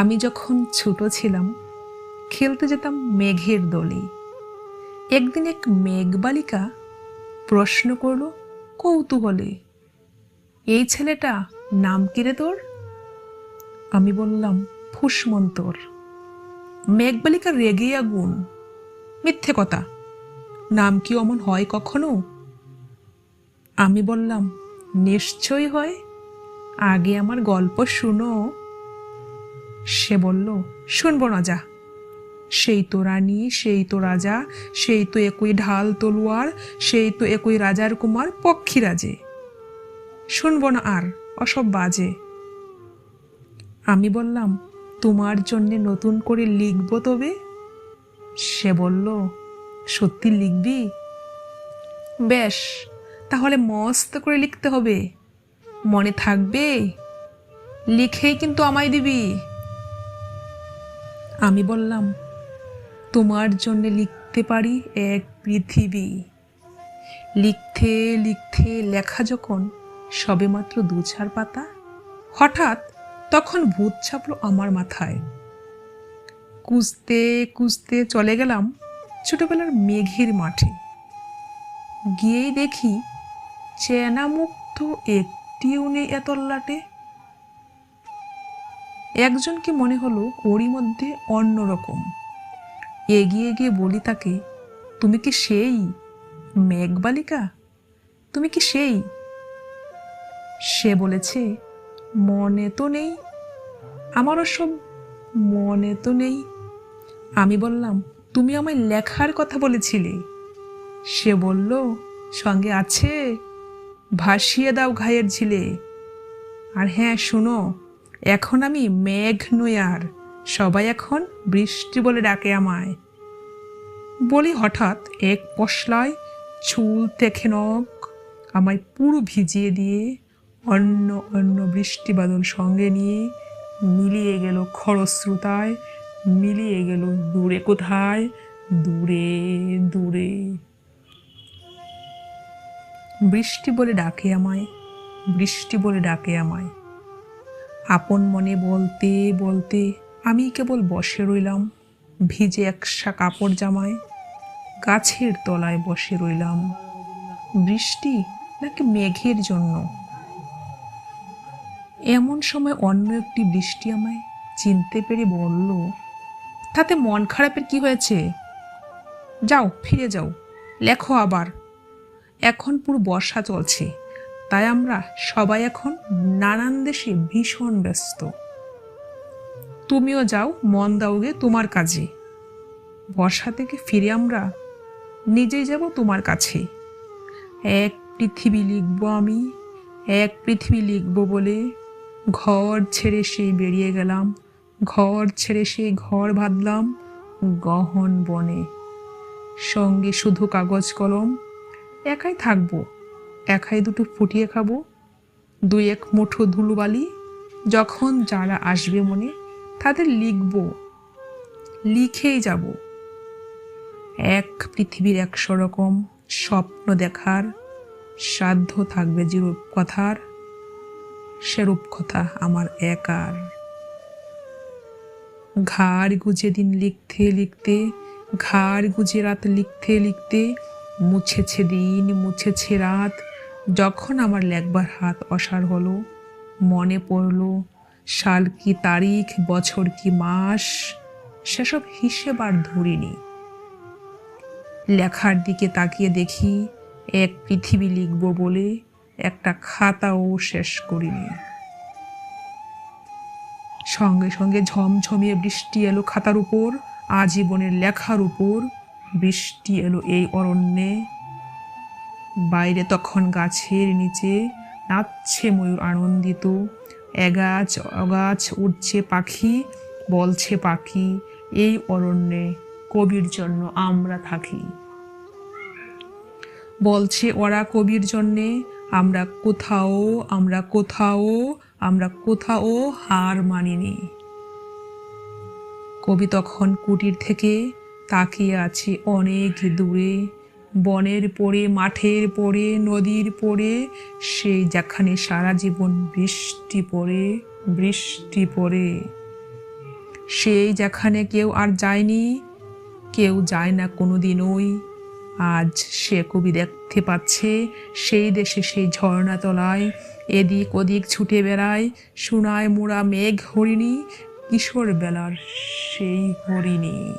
আমি যখন ছোট ছিলাম খেলতে যেতাম মেঘের দোলে। একদিন এক মেঘবালিকা প্রশ্ন করল কৌতূহলে, এই ছেলেটা নাম কি রে তোর? আমি বললাম ফুসমন্তর। মেঘবালিকা রেগে আগুন, মিথ্যে কথা, নাম কি অমন হয় কখনো? আমি বললাম নিশ্চয়ই হয়, আগে আমার গল্প শুনো। সে বলল শুনবো না, যা, সেই তো রানী, সেই তো রাজা, সেই তো একই ঢাল তলোয়ার, সেই তো একই রাজার কুমার পক্ষীরাজে। শুনবো না আর, অসব বাজে। আমি বললাম তোমার জন্যে নতুন করে লিখবো তবে। সে বলল সত্যি লিখবি? বেশ, তাহলে মস্ত করে লিখতে হবে, মনে থাকবে, লিখেই কিন্তু আমায় দিবি। আমি বললাম তোমার জন্য লিখতে পারি এক পৃথিবী। লিখতে লিখতে লেখা যখন সবেমাত্র 2-4 পাতা, হঠাৎ তখন ভূত ছাপলো আমার মাথায়। কুঁজতে কুঁজতে চলে গেলাম ছোটবেলার মেঘের মাঠে। গিয়েই দেখি চেনা মুখ তো একটিও নেই এ তল্লাটে। একজনকে মনে হলো ওরই মধ্যে অন্যরকম। এগিয়ে গিয়ে বলি তাকে, তুমি কি সেই মেঘবালিকা? তুমি কি সেই? সে বলেছে মনে তো নেই, আমারও সব মনে তো নেই। আমি বললাম তুমি আমায় লেখার কথা বলেছিলে। সে বলল সঙ্গে আছে, ভাসিয়ে দাও ঘায়ের ঝিলে। আর হ্যাঁ শুনো, এখন আমি মেঘ নই আর, সবাই এখন বৃষ্টি বলে ডাকে আমায়। বলি হঠাৎ এক পশলায় চুল থেকে নখ আমায় পুরো ভিজিয়ে দিয়ে অন্য অন্য বৃষ্টি বাদল সঙ্গে নিয়ে মিলিয়ে গেল খরস্রোতায়, মিলিয়ে গেল দূরে কোথায়, দূরে দূরে। বৃষ্টি বলে ডাকে আমায়, বৃষ্টি বলে ডাকে আমায়। আপন মনে বলতে বলতে আমি কেবল বসে রইলাম ভিজে একসা কাপড় জামায়। গাছের তলায় বসে রইলাম, বৃষ্টি নাকি মেঘের জন্য। এমন সময় অন্য একটি বৃষ্টি আমায় চিনতে পেরে বলল, তাতে মন খারাপের কি হয়েছে? যাও, ফিরে যাও, লেখো আবার। এখন পুরো বর্ষা চলছে, তাই আমরা সবাই এখন নানান দেশে ভীষণ ব্যস্ত। তুমিও যাও, মন দাওগে তোমার কাজে। বর্ষা থেকে ফিরে আমরা নিজেই যাব তোমার কাছে। এক পৃথিবী লিখব আমি, এক পৃথিবী লিখব বলে ঘর ছেড়ে সেই বেরিয়ে গেলাম, ঘর ছেড়ে সেই ঘর বাঁধলাম গহন বনে। সঙ্গে শুধু কাগজ কলম, একাই থাকবো, একাই দুটো ফুটিয়ে খাবো, 2-1 মুঠো ধুলোবালি। যখন যারা আসবে মনে তাদের লিখব, লিখেই যাব। এক পৃথিবীর 100 রকম স্বপ্ন দেখার সাধ্য থাকবে যে রূপকথার, সে রূপকথা আমার একার। ঘাড় গুজে দিন লিখতে লিখতে, ঘাড় গুজে রাত লিখতে লিখতে, মুছেছে দিন মুছেছে রাত। যখন আমার লেখবার হাত অসাড় হলো, মনে পড়ল সাল কি তারিখ, বছর কি মাস, সেসব হিসেব আর ধরিনি। লেখার দিকে তাকিয়ে দেখি এক পৃথিবী লিখব বলে একটা খাতাও শেষ করিনি। সঙ্গে সঙ্গে ঝমঝমিয়ে বৃষ্টি এলো খাতার উপর, আজীবনের লেখার উপর। বৃষ্টি এলো এই অরণ্যে। বাইরে তখন গাছের নিচে নাচছে ময়ূর আনন্দিত, এগাছ অগাছ উঠছে পাখি, বলছে পাখি এই অরণ্যে কবির জন্য আমরা থাকি। বলছে ওরা কবির জন্যে আমরা কোথাও, আমরা কোথাও, আমরা কোথাও হার মানিনি। কবি তখন কুটির থেকে তাকিয়ে আছে অনেক দূরে, বনের পরে, মাঠের পরে, নদীর পরে, সেই যেখানে সারা জীবন বৃষ্টি পড়ে, বৃষ্টি পড়ে। সেই যেখানে কেউ আর যায়নি, কেউ যায় না কোনোদিনই। আজ সে কবি দেখতে পাচ্ছে সেই দেশে সেই ঝর্ণা তলায় এদিক ওদিক ছুটে বেড়ায় সোনায় মোড়া মেঘ হরিণী, কিশোর বেলার সেই হরিণী।